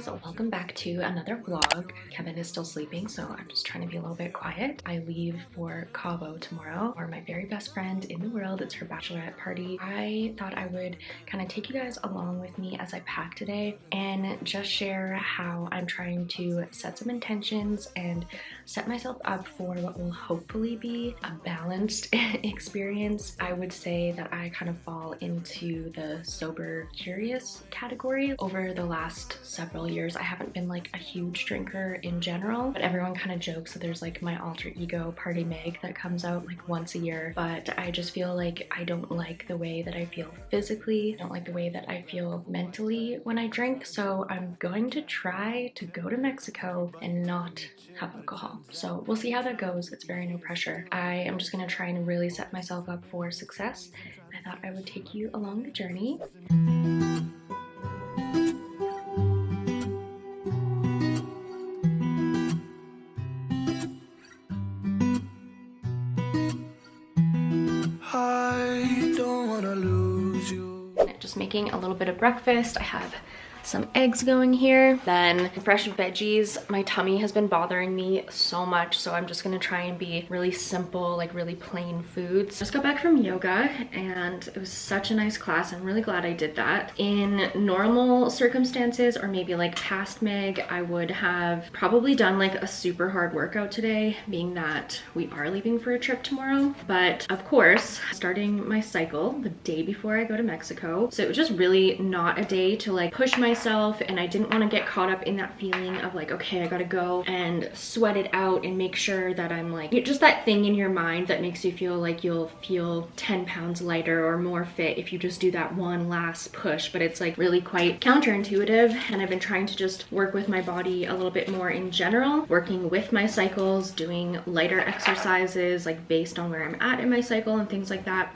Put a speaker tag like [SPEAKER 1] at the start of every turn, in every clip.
[SPEAKER 1] guys, welcome back to another vlog. Kevin is still sleeping, so I'm just trying to be a little bit quiet. I leave for Cabo tomorrow, or my very best friend in the world. It's her bachelorette party. I thought I would kind of take you guys along with me as I pack today and just share how I'm trying to set some intentions and set myself up for what will hopefully be a balanced experience. I would say that I kind of fall into the sober curious category. Over the last several years, I haven't been like a huge drinker in general, but everyone kind of jokes that there's like my alter ego Party Meg that comes out like once a year. But I just feel like I don't like the way that I feel physically. I don't like the way that I feel mentally when I drink. So I'm going to try to go to Mexico and not have alcohol. So we'll see how that goes. It's very no pressure. I am just gonna try and really set myself up for success. I thought I would take you along the journey.
[SPEAKER 2] I don't wanna lose you.
[SPEAKER 1] Just making a little bit of breakfast. I have some eggs going here, then fresh veggies. My tummy has been bothering me so much, so I'm just gonna try and be really simple, like really plain foods. Just got back from yoga and it was such a nice class. I'm really glad I did that. In normal circumstances, or maybe like past Meg, I would have probably done like a super hard workout today, being that we are leaving for a trip tomorrow. But of course, starting my cycle the day before I go to Mexico, so it was just really not a day to like push myself, and I didn't want to get caught up in that feeling of like, okay, I gotta go and sweat it out and make sure that I'm like, just that thing in your mind that makes you feel like you'll feel 10 pounds lighter or more fit if you just do that one last push. But it's like really quite counterintuitive, and I've been trying to just work with my body a little bit more in general, working with my cycles, doing lighter exercises like based on where I'm at in my cycle and things like that.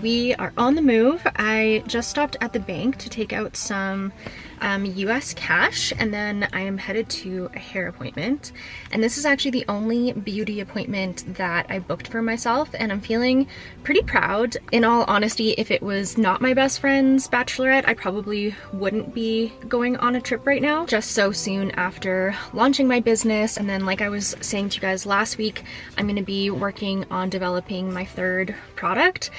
[SPEAKER 1] We are on the move. I just stopped at the bank to take out some US cash, and then I am headed to a hair appointment. And this is actually the only beauty appointment that I booked for myself, and I'm feeling pretty proud. In all honesty, if it was not my best friend's bachelorette, I probably wouldn't be going on a trip right now, just so soon after launching my business. And then, like I was saying to you guys last week, I'm going to be working on developing my third product,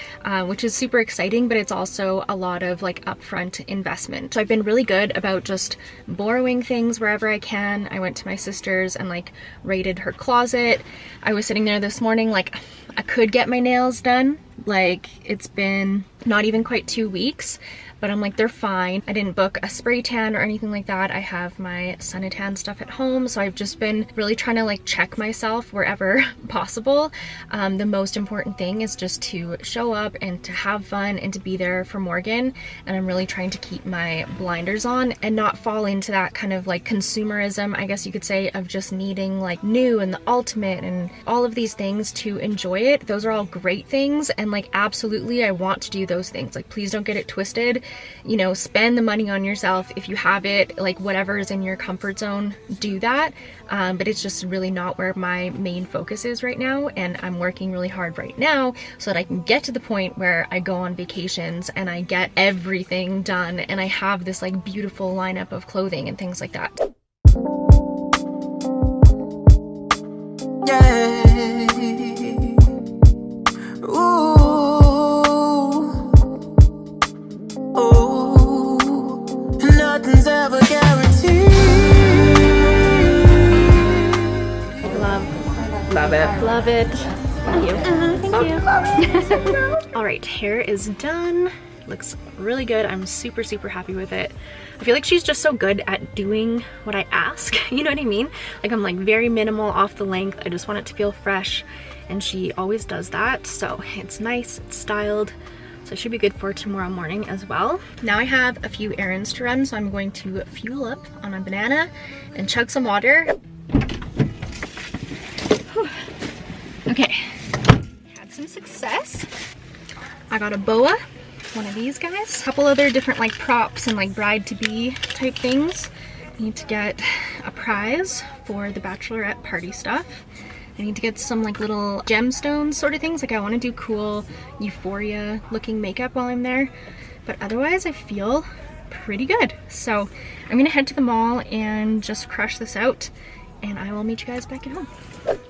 [SPEAKER 1] which is super exciting, but it's also a lot of like upfront investment. So I've been really good about just borrowing things wherever I can. I went to my sister's and like raided her closet. I was sitting there this morning like, I could get my nails done. Like, it's been not even quite 2 weeks, but I'm like, they're fine. I didn't book a spray tan or anything like that. I have my Suntan stuff at home, so I've just been really trying to like check myself wherever possible. The most important thing is just to show up and to have fun and to be there for Morgan, and I'm really trying to keep my blinders on and not fall into that kind of like consumerism, I guess you could say, of just needing like new and the ultimate and all of these things to enjoy it. Those are all great things, and like absolutely I want to do those things. Like, please don't get it twisted. You know, spend the money on yourself if you have it, like whatever is in your comfort zone, do that. But it's just really not where my main focus is right now, and I'm working really hard right now so that I can get to the point where I go on vacations and I get everything done and I have this like beautiful lineup of clothing and things like that.
[SPEAKER 2] Yeah. Nothing's ever guaranteed.
[SPEAKER 1] Love it. Love it. Thank you. Thank you. All right, hair is done. Looks really good. I'm super happy with it. I feel like she's just so good at doing what I ask. You know what I mean? Like, I'm like very minimal off the length. I just want it to feel fresh, and she always does that. So it's nice, it's styled. So it should be good for tomorrow morning as well. Now I have a few errands to run, so I'm going to fuel up on a banana and chug some water. Whew. Okay, had some success. I got a boa, one of these guys. A couple other different like props and like bride-to-be type things. Need to get a prize for the bachelorette party stuff. I need to get some like little gemstones sort of things. Like I want to do cool euphoria looking makeup while I'm there. But otherwise I feel pretty good. So I'm gonna head to the mall and just crush this out, and I will meet you guys back at home.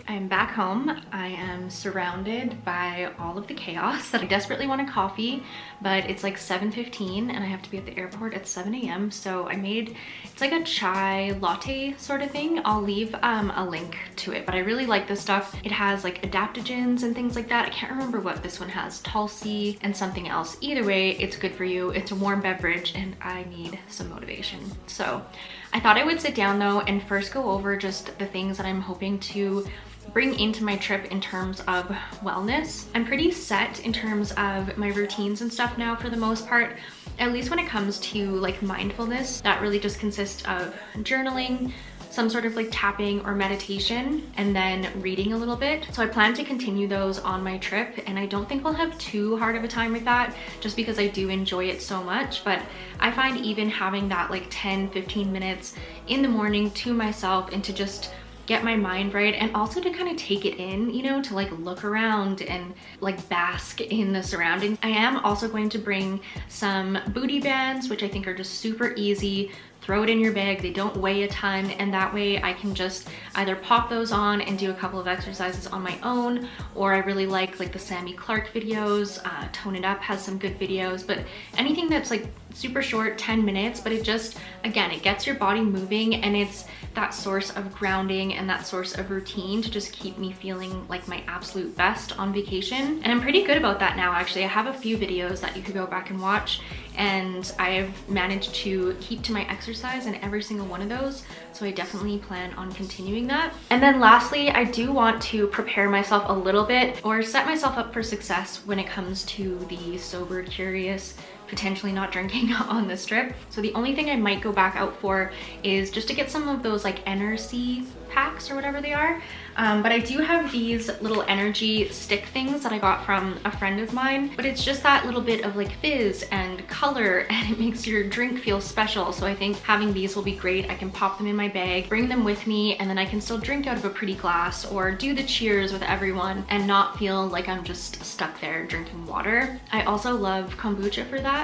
[SPEAKER 1] I'm back home. I am surrounded by all of the chaos that I desperately want a coffee, but it's like 7:15 and I have to be at the airport at 7 a.m. So I made, it's like a chai latte sort of thing. I'll leave a link to it, but I really like this stuff. It has like adaptogens and things like that. I can't remember what this one has, Tulsi and something else. Either way, it's good for you. It's a warm beverage and I need some motivation. So I thought I would sit down though and first go over just the things that I'm hoping to bring into my trip in terms of wellness. I'm pretty set in terms of my routines and stuff now for the most part, at least when it comes to like mindfulness. That really just consists of journaling, some sort of like tapping or meditation, and then reading a little bit. So I plan to continue those on my trip, and I don't think we'll have too hard of a time with that just because I do enjoy it so much. But I find even having that like 10-15 minutes in the morning to myself and to just get my mind right, and also to kind of take it in, you know, to like look around and like bask in the surroundings. I am also going to bring some booty bands, which I think are just super easy. Throw it in your bag, they don't weigh a ton, and that way I can just either pop those on and do a couple of exercises on my own, or I really like the Sammy Clark videos. Tone It Up has some good videos, but anything that's like super short, 10 minutes, but it just, again, it gets your body moving, and it's that source of grounding and that source of routine to just keep me feeling like my absolute best on vacation. And I'm pretty good about that now, actually. I have a few videos that you could go back and watch, and I've managed to keep to my exercise in every single one of those. So I definitely plan on continuing that. And then lastly, I do want to prepare myself a little bit, or set myself up for success when it comes to the sober, curious, potentially not drinking on this trip. So the only thing I might go back out for is just to get some of those like NRC packs or whatever they are. But I do have these little energy stick things that I got from a friend of mine, but it's just that little bit of like fizz and color, and it makes your drink feel special. So I think having these will be great. I can pop them in my bag, bring them with me, and then I can still drink out of a pretty glass or do the cheers with everyone and not feel like I'm just stuck there drinking water. I also love kombucha for that.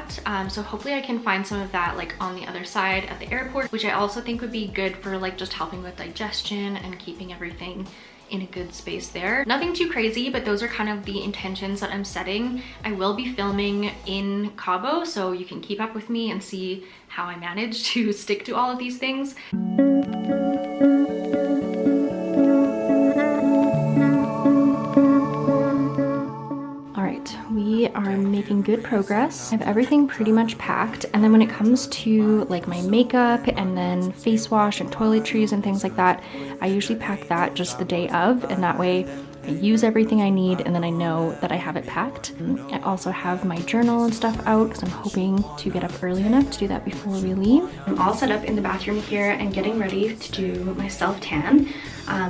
[SPEAKER 1] So hopefully I can find some of that like on the other side at the airport, which I also think would be good for like just helping with digestion and keeping everything in a good space there. Nothing too crazy, but those are kind of the intentions that I'm setting. I will be filming in Cabo, so you can keep up with me and see how I manage to stick to all of these things. We are making good progress. I have everything pretty much packed, and then when it comes to like my makeup and then face wash and toiletries and things like that, I usually pack that just the day of, and that way I use everything I need and then I know that I have it packed. I also have my journal and stuff out because I'm hoping to get up early enough to do that before we leave. I'm all set up in the bathroom here and getting ready to do my self-tan.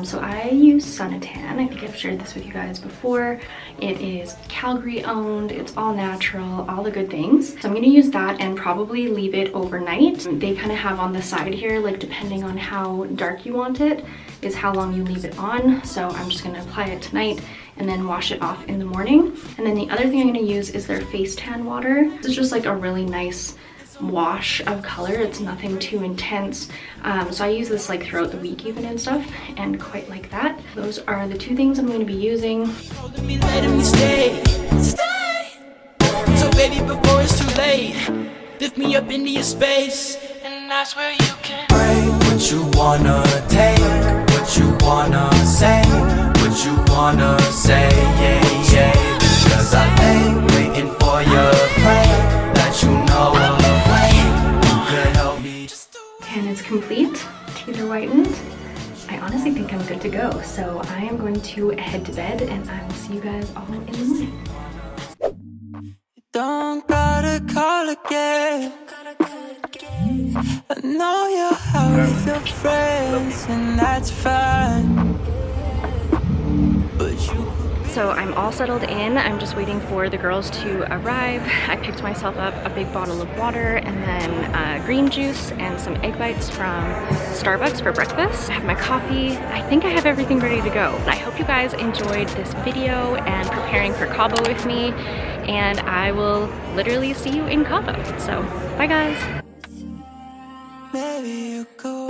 [SPEAKER 1] So I use Suntan. I think I've shared this with you guys before. It is Calgary owned, it's all natural, all the good things. So I'm gonna use that and probably leave it overnight. They kind of have on the side here, like depending on how dark you want it, is how long you leave it on. So I'm just gonna apply it tonight and then wash it off in the morning. And then the other thing I'm gonna use is their face tan water. This is just like a really nice wash of color. It's nothing too intense. So I use this like throughout the week even and stuff, and quite like that. Those are the two things I'm going to be using.
[SPEAKER 2] Letting me stay. So baby, before it's too late, lift me up into your space, and that's where you can break what you wanna take, what you wanna say, what you wanna say, yeah, yeah. Because I lay waiting for your play, that you know of.
[SPEAKER 1] And it's complete. Teeth are whitened. I honestly think I'm good to go. So I am going to head to bed, and I will see you guys all in the morning.
[SPEAKER 2] Don't gotta call again. I know you're out with your friends, and that's fine. But you could
[SPEAKER 1] So I'm all settled in. I'm just waiting for the girls to arrive. I picked myself up a big bottle of water and then green juice and some egg bites from Starbucks for breakfast. I have my coffee. I think I have everything ready to go. I hope you guys enjoyed this video and preparing for Cabo with me, and I will literally see you in Cabo. So bye guys.
[SPEAKER 2] Maybe you go